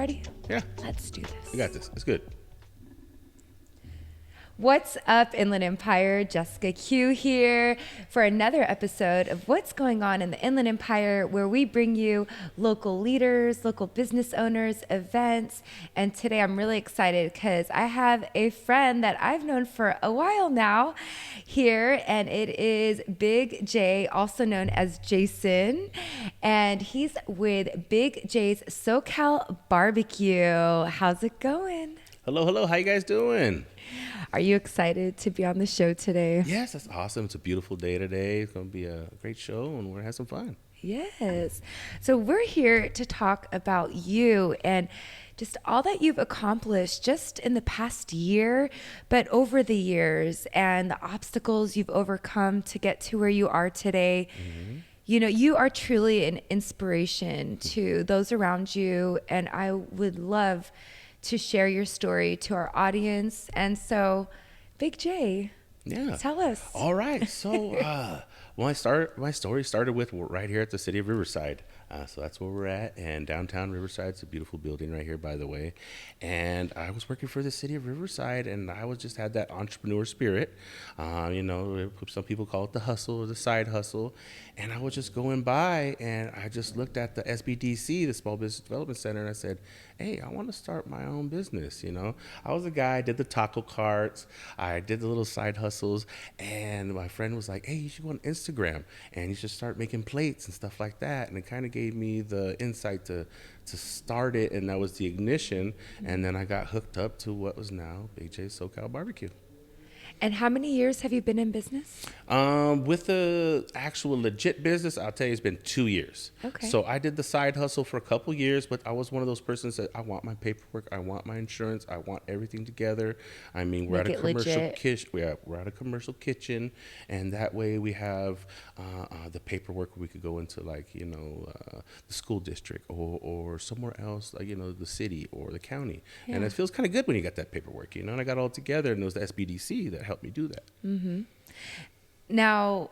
ready? Yeah. Let's do this. We got this. It's good. What's up, Inland Empire? Jessica Q here for another episode of What's Going On in the Inland Empire, where we bring you local leaders, local business owners, events. And today I'm really excited because I have a friend that I've known for a while now here, and it is Big J, also known as Jason. And he's with Big J's SoCal BBQ. How's it going? Hello. How you guys doing? Are you excited to be on the show today? Yes, that's awesome. It's a beautiful day today. It's going to be a great show, and we're going to have some fun. Yes. So we're here to talk about you and just all that you've accomplished just in the past year, but over the years, and the obstacles you've overcome to get to where you are today. Mm-hmm. You know, you are truly an inspiration to those around you, and I would love to share your story to our audience. And so, Big J, tell us. All right. So, my story started with right here at the city of Riverside. So that's where we're at. And downtown Riverside, it's a beautiful building right here, by the way. And I was working for the city of Riverside, and I just had that entrepreneur spirit. Some people call it the hustle or the side hustle. And I was just going by, and I just looked at the SBDC, the Small Business Development Center, and I said, hey, I want to start my own business. I was a guy, I did the taco carts, I did the little side hustles, and my friend was like, hey, you should go on Instagram, and you should start making plates and stuff like that. And it kind of gave me the insight to start it, and that was the ignition. And then I got hooked up to what was now Big J's SoCal BBQ. And how many years have you been in business? With the actual legit business, I'll tell you, it's been 2 years. Okay. So I did the side hustle for a couple years, but I was one of those persons that I want my paperwork, I want my insurance, I want everything together. I mean, we're at a commercial kitchen. We're at a commercial kitchen, and that way we have the paperwork we could go into, the school district or somewhere else, the city or the county. Yeah. And it feels kind of good when you got that paperwork, and I got it all together, and it was the SBDC that helped me do that. Mm-hmm. Now,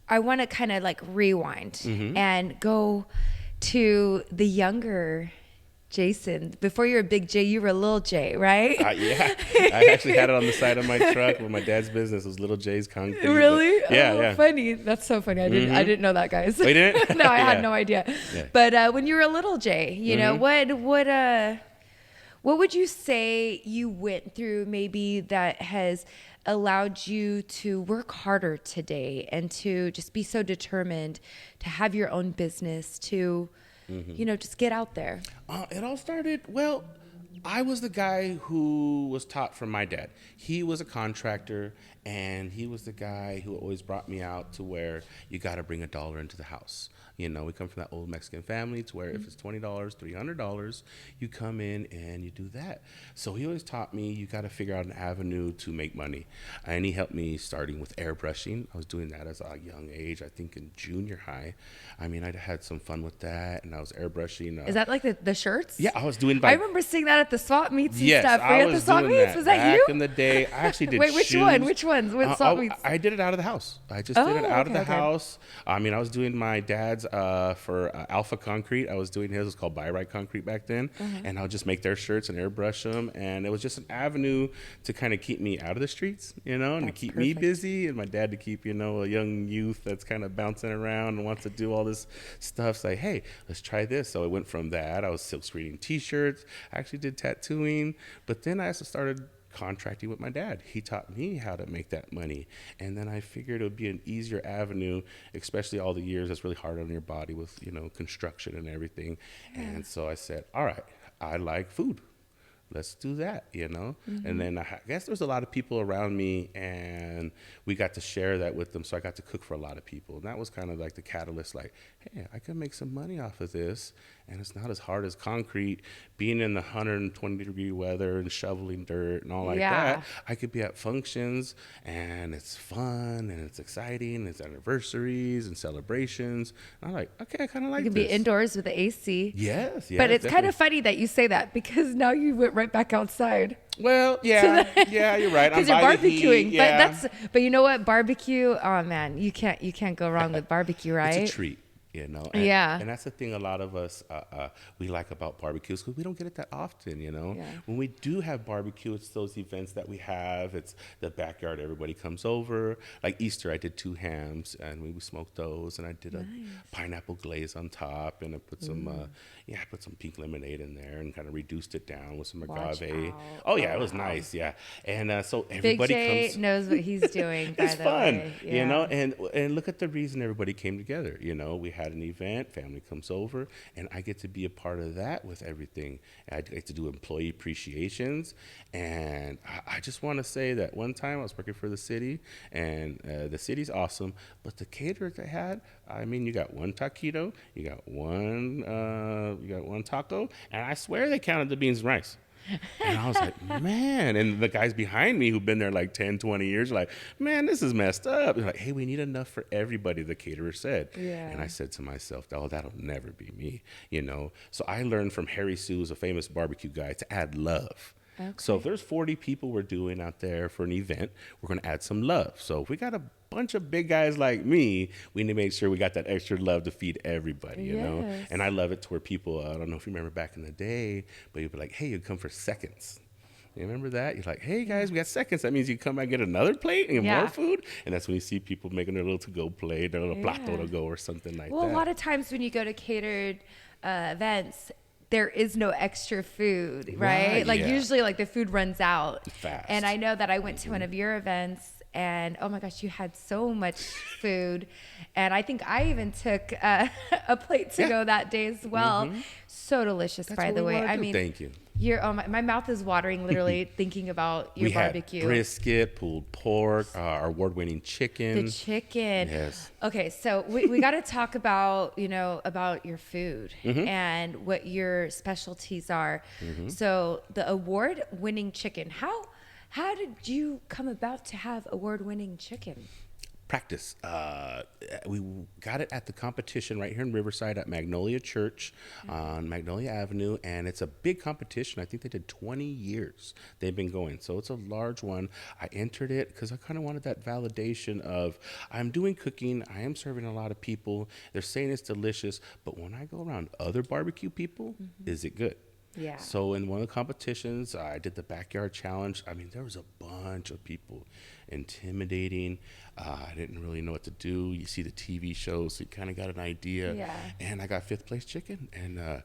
I want to kind of rewind and go to the younger Jason. Before you were a Big J, you were a Little J, right? Yeah. I actually had it on the side of my truck with my dad's business. It was Little J's Concrete. Really? Yeah. Funny. That's so funny. I didn't know that, guys. Oh, you didn't? No, I had no idea. Yeah. But when you were a Little J, you know, what would you say you went through maybe that has allowed you to work harder today and to just be so determined to have your own business, to, just get out there? It all started, I was the guy who was taught from my dad. He was a contractor, and he was the guy who always brought me out to where you got to bring $1 into the house. We come from that old Mexican family to where if it's $20, $300, you come in and you do that. So he always taught me you got to figure out an avenue to make money. And he helped me starting with airbrushing. I was doing that as a young age, I think in junior high. I mean, I had some fun with that, and I was airbrushing. Is that like the shirts? Yeah, I was doing. I remember seeing that at the swap meets and stuff. Were you at the swap meets? Was that you? Back in the day, I actually did. Wait, which shoes. one? Which ones? What swap meets? I did it out of the house. I just did it out of the house. I mean, I was doing my dad's for Alpha Concrete. I was doing his. It was called Buy Right Concrete back then, and I would just make their shirts and airbrush them, and it was just an avenue to kind of keep me out of the streets, and to keep me busy, and my dad to keep a young youth that's kind of bouncing around and wants to do all this stuff. Say, hey, let's try this. So it went from that. I was silk screening T-shirts. I actually did tattooing, but then I also started contracting with my dad. He taught me how to make that money, and then I figured it would be an easier avenue, especially all the years that's really hard on your body with construction and everything. And so I said, all right, I like food, let's do that, And then I guess there was a lot of people around me, and we got to share that with them. So I got to cook for a lot of people, and that was kind of like the catalyst, hey, I can make some money off of this, and it's not as hard as concrete. Being in the 120-degree weather and shoveling dirt and all like that, I could be at functions, and it's fun, and it's exciting, it's anniversaries and celebrations. And I'm like, okay, I kind of like this. You can be indoors with the AC. Yes, but it's kind of funny that you say that, because now you went right back outside. Well, yeah, you're right. Because you're barbecuing, but you know what? Barbecue, oh man, you can't go wrong with barbecue, right? It's a treat. Yeah. And that's the thing a lot of us we like about barbecues, because we don't get it that often, Yeah. When we do have barbecue, it's those events that we have. It's the backyard, everybody comes over. Like Easter, I did 2 hams, and we smoked those, and I did a pineapple glaze on top, and I put I put some pink lemonade in there and kind of reduced it down with some agave. Oh yeah, it was nice, yeah. And so everybody Big J knows what he's doing. By it's the fun, way. Yeah. and look at the reason everybody came together. We had an event, family comes over, and I get to be a part of that with everything. I get to do employee appreciations, and I just want to say that one time I was working for the city, and the city's awesome, but the caterer they had, I mean, you got 1 taquito, you got one taco, and I swear they counted the beans and rice. And I was like, man. And the guys behind me who've been there like 10, 20 years are like, man, this is messed up. They're like, hey, we need enough for everybody, the caterer said. Yeah. And I said to myself, oh, that'll never be me, So I learned from Harry Sue's, a famous barbecue guy, to add love. Okay. So if there's 40 people we're doing out there for an event, we're going to add some love. So if we got a bunch of big guys like me, we need to make sure we got that extra love to feed everybody, you know? And I love it to where people, I don't know if you remember back in the day, but you'd be like, hey, you'd come for seconds. You remember that? You're like, hey, guys, we got seconds. That means you come and get another plate and more food. And that's when you see people making their little to-go plate, their little plato to go or something like that. Well, a lot of times when you go to catered events, there is no extra food, right? Like usually like the food runs out fast. And I know that I went to one of your events, and oh my gosh, you had so much food. And I think I even took a plate to go that day as well. So delicious, by the way. I mean, thank you. My mouth is watering literally thinking about your barbecue. We had brisket, pulled pork, our award-winning chicken. The chicken. Yes. Okay, so we got to talk about, about your food and what your specialties are. So the award-winning chicken, how did you come about to have award-winning chicken? Practice. We got it at the competition right here in Riverside at Magnolia Church on Magnolia Avenue, and it's a big competition. I think they did 20 years they've been going, so it's a large one. I entered it because I kind of wanted that validation of I'm doing cooking, I am serving a lot of people, they're saying it's delicious, but when I go around other barbecue people, is it good? Yeah. So in one of the competitions, I did the backyard challenge. I mean, there was a bunch of people, intimidating. I didn't really know what to do. You see the TV shows, so you kind of got an idea. Yeah. And I got 5th place chicken. And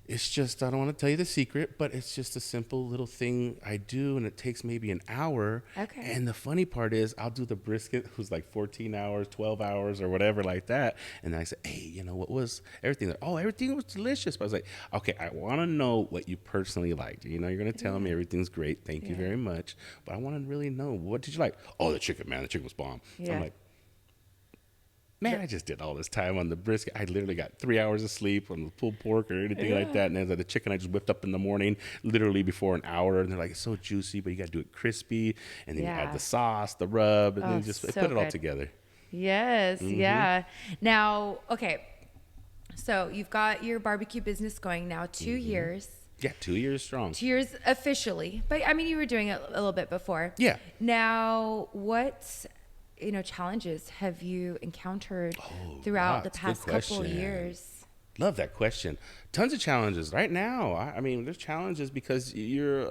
it's just, I don't want to tell you the secret, but it's just a simple little thing I do, and it takes maybe an hour. Okay. And the funny part is I'll do the brisket, who's like 14 hours, 12 hours, or whatever like that. And then I say, hey, what was everything? Oh, everything was delicious. But I was like, okay, I want to know what you personally liked. You're going to tell me everything's great. Thank you very much. But I want to really know, what did you like? Oh, the chicken, man. The chicken was bomb. Yeah. I'm like, man, I just did all this time on the brisket. I literally got 3 hours of sleep on the pulled pork or anything like that. And then the chicken I just whipped up in the morning, literally before an hour. And they're like, it's so juicy, but you got to do it crispy. And then you add the sauce, the rub, and then just put it all together. Yes, yeah. Now, okay, so you've got your barbecue business going now 2 years. Yeah, 2 years strong. 2 years officially. But, I mean, you were doing it a little bit before. Yeah. Now, what challenges have you encountered throughout the past couple of years? Love that question. Tons of challenges right now. I mean, there's challenges because you're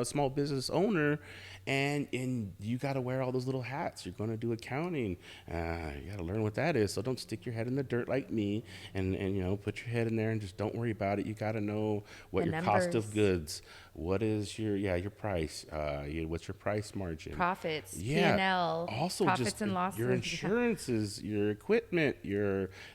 a small business owner, and you got to wear all those little hats. You're going to do accounting. You got to learn what that is. So don't stick your head in the dirt like me, and put your head in there and just don't worry about it. You got to know what your cost of goods. What is your price? What's your price margin? Profits, P&L, also profits just and losses. Your insurances, your equipment.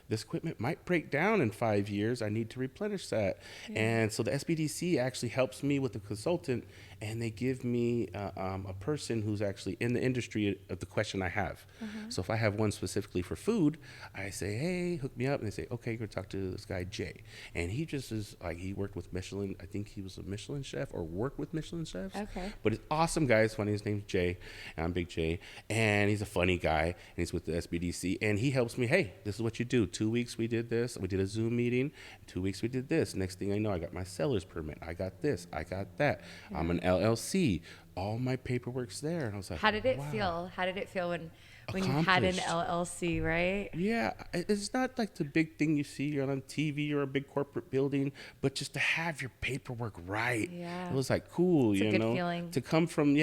This equipment might break down in 5 years. I need to replenish that. Yeah. And so the SBDC actually helps me with the consultant, and they give me a person who's actually in the industry of the question I have. So if I have one specifically for food, I say, hey, hook me up. And they say, okay, you're going to talk to this guy, Jay. And he just is like, he worked with Michelin. I think he was a Michelin chef or worked with Michelin chefs. Okay. But he's awesome guy. It's funny. His name's Jay. And I'm Big Jay. And he's a funny guy. And he's with the SBDC. And he helps me, hey, this is what you do. 2 weeks we did this. We did a Zoom meeting. 2 weeks we did this. Next thing I know, I got my seller's permit. I got this. I got that. I'm an LLC. all my paperwork's there. And I was like, How did it wow. feel? How did it feel when you had an LLC, right? Yeah, it's not like the big thing you see on TV or a big corporate building, but just to have your paperwork right. Yeah. It was like cool, It's a you good know, feeling. to come from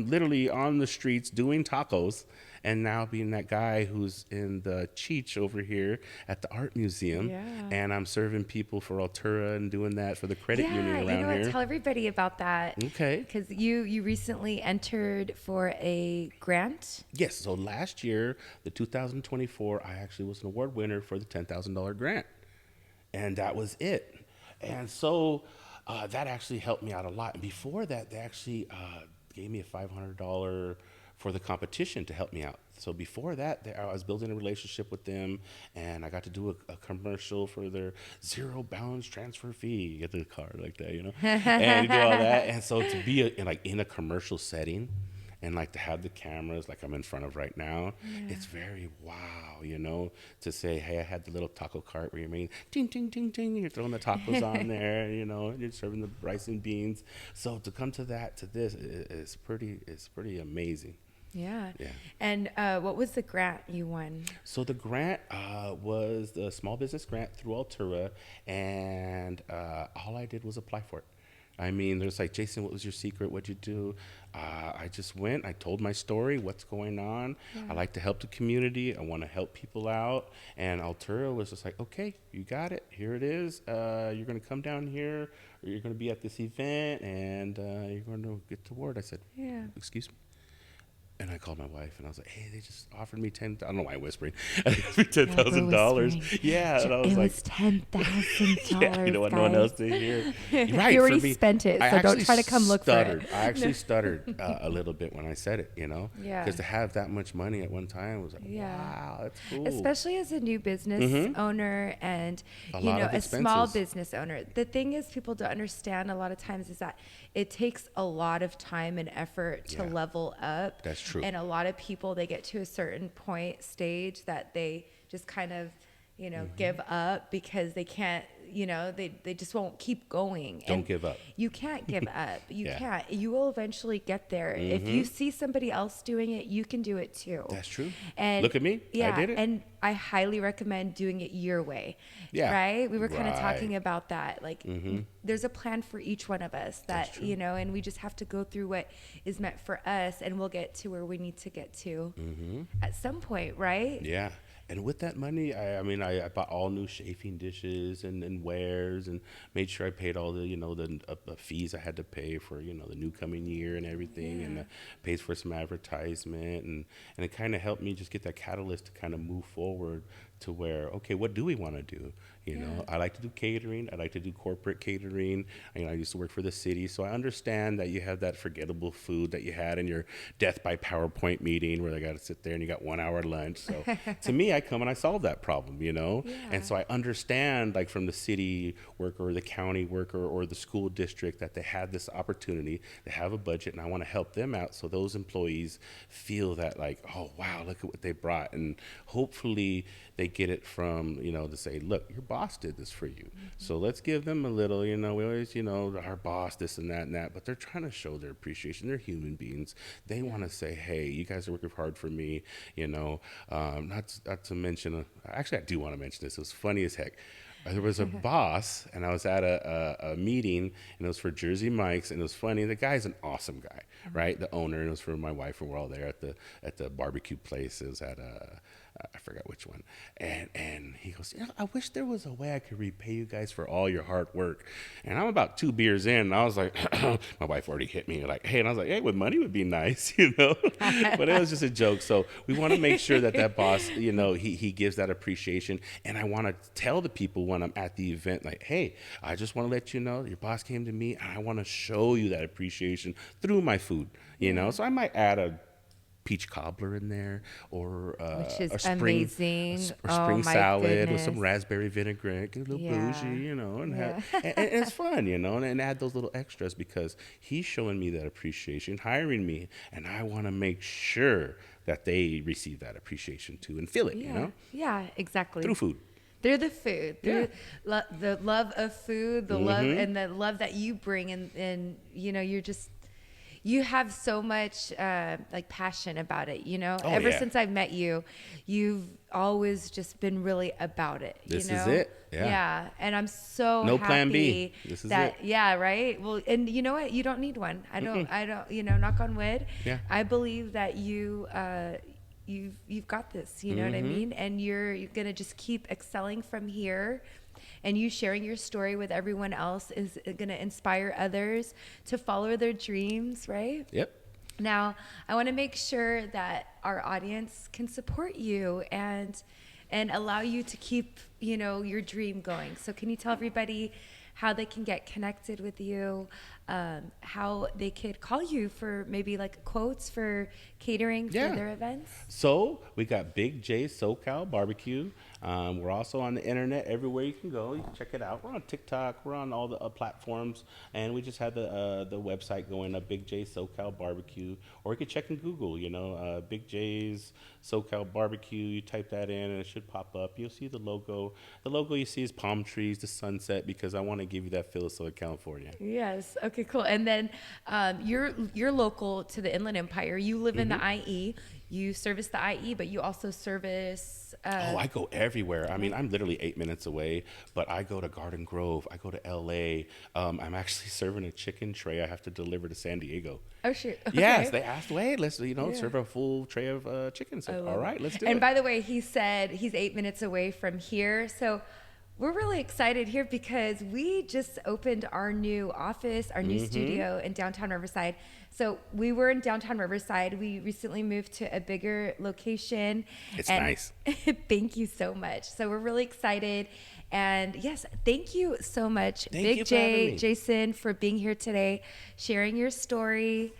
literally on the streets doing tacos, and now being that guy who's in the Cheech over here at the art museum, Yeah. and I'm serving people for Altura and doing that for the credit union around you know what? here. Tell everybody about that. Okay. Because you recently entered for a grant. Yes. So last year, the 2024, I actually was an award winner for the $10,000 grant, and that was it. And so that actually helped me out a lot. And before that, they actually gave me a $500 for the competition to help me out. So before that, I was building a relationship with them, and I got to do a commercial for their zero balance transfer fee. You get the card like that, you know, and do all that. And so to be in a commercial setting, and like to have the cameras like I'm in front of right now, it's very wow, you know, to say, hey, I had the little taco cart where you're making ting, ting, ting, ting, you're throwing the tacos on there, you know, you're serving the rice and beans. So to come to this is pretty amazing. Yeah. Yeah. And what was the grant you won? So the grant was the small business grant through Altura, and all I did was apply for it. I mean, there's like, Jason, what was your secret? What'd you do? I just went. I told my story, what's going on. Yeah. I like to help the community. I want to help people out. And Altura was just like, okay, you got it. Here it is. You're going to come down here, or you're going to be at this event, and you're going to get the award. I said, excuse me. And I called my wife, and I was like, hey, they just offered me I don't know why I'm whispering. $10,000. Yeah. And I was like, was $10,000. Yeah, you don't want no one else to hear. Right, you already spent it, so don't try to come look for it. I actually stuttered a little bit when I said it, you know? Yeah. Because to have that much money at one time was like, wow, that's cool. Especially as a new business owner and, a small business owner. The thing is, people don't understand a lot of times is that it takes a lot of time and effort to level up. That's true. And a lot of people, they get to a certain stage that they just kind of, give up because they can't, they just won't keep going. Don't give up. You can't give up. You can't. You will eventually get there. If you see somebody else doing it, you can do it too. That's true. And look at me. I did it. And I highly recommend doing it your way. Yeah. Right? We were kind of talking about that. Like, there's a plan for each one of us that, and we just have to go through what is meant for us, and we'll get to where we need to get to at some point, right? Yeah. And with that money, I bought all new chafing dishes and wares, and made sure I paid all the, the fees I had to pay for, the new coming year and everything, and paid for some advertisement, and it kind of helped me just get that catalyst to kind of move forward to where, okay, what do we want to do? I like to do catering. I like to do corporate catering. I used to work for the city, so I understand that you have that forgettable food that you had in your death by PowerPoint meeting where they got to sit there and you got 1 hour lunch. So to me, I come and I solve that problem, And so I understand, like, from the city worker or the county worker or the school district, that they have this opportunity, they have a budget, and I want to help them out so those employees feel that, like, oh, wow, look at what they brought. And hopefully they get it from, to say, look, your boss did this for you. So let's give them a little, we always, our boss, this and that, but they're trying to show their appreciation. They're human beings. They want to say, hey, you guys are working hard for me, not to mention, actually, I do want to mention this. It was funny as heck. There was a boss, and I was at a meeting, and it was for Jersey Mike's, and it was funny. The guy's an awesome guy, right? The owner, and it was for my wife, and we're all there at the barbecue place. It was at I forgot which one. And he goes, I wish there was a way I could repay you guys for all your hard work. And I'm about 2 beers in, and I was like, my wife already hit me, like, hey, and I was like, hey, with money would be nice, But it was just a joke. So we want to make sure that boss, he gives that appreciation. And I want to tell the people when I'm at the event, like, hey, I just want to let you know your boss came to me, and I want to show you that appreciation through my food, So I might add a peach cobbler in there, or which is a spring, amazing. spring salad goodness. with some raspberry vinaigrette, get a little bougie, and it's fun, and add those little extras because he's showing me that appreciation, hiring me, and I want to make sure that they receive that appreciation too and feel it, Yeah, exactly. Through food. They're the food, the love of food, the love and the love that you bring, and you're just. you have so much like passion about it, you know. Oh, Ever yeah. since I've met you, you've always just been really about it. This you know? is it. Yeah. Yeah, and I'm so No happy plan B. This is that it. yeah, right. Well, and you know what? You don't need one. I don't. You know, knock on wood. Yeah. I believe that you've got this. You know what I mean? And you're gonna just keep excelling from here. And you sharing your story with everyone else is going to inspire others to follow their dreams, right? Yep. Now, I want to make sure that our audience can support you and allow you to keep, you know, your dream going. So can you tell everybody how they can get connected with you, how they could call you for maybe like quotes for catering for their events? So we got Big J SoCal Barbecue. We're also on the internet everywhere you can go. You can check it out. We're on TikTok. We're on all the platforms, and we just had the website going up, Big J SoCal Barbecue, or you can check in Google. You know, Big J's SoCal Barbecue. You type that in, and it should pop up. You'll see the logo. The logo you see is palm trees, the sunset, because I want to give you that feel of Southern California. Yes. Okay. Cool. And then you're local to the Inland Empire. You live in the IE. You service the IE, but you also service. I go everywhere. I mean, I'm literally 8 minutes away, but I go to Garden Grove. I go to LA. I'm actually serving a chicken tray I have to deliver to San Diego. Oh, shoot. Okay. Yes, they asked, wait, let's, serve a full tray of chicken. So, all right, let's do it. And by the way, he said he's 8 minutes away from here. So we're really excited here because we just opened our new office, our new studio in downtown Riverside. So we were in downtown Riverside. We recently moved to a bigger location. It's nice. Thank you so much. So we're really excited. And yes, thank you so much, Big J, Jason, for being here today, sharing your story.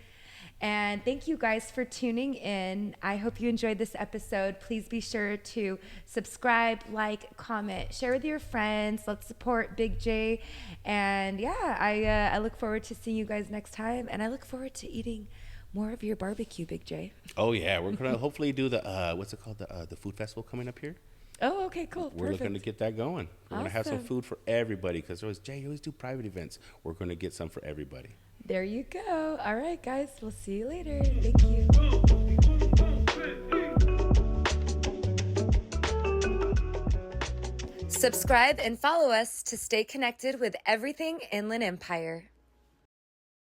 And thank you guys for tuning in. I hope you enjoyed this episode. Please be sure to subscribe, like, comment, share with your friends. Let's support Big J. And yeah, I look forward to seeing you guys next time. And I look forward to eating more of your barbecue, Big J. Oh, yeah. We're going to hopefully do the, what's it called? The food festival coming up here. Oh, okay, cool. We're looking to get that going. We're going to have some food for everybody because Jay, you always do private events. We're going to get some for everybody. There you go. All right, guys. We'll see you later. Thank you. Subscribe and follow us to stay connected with everything Inland Empire.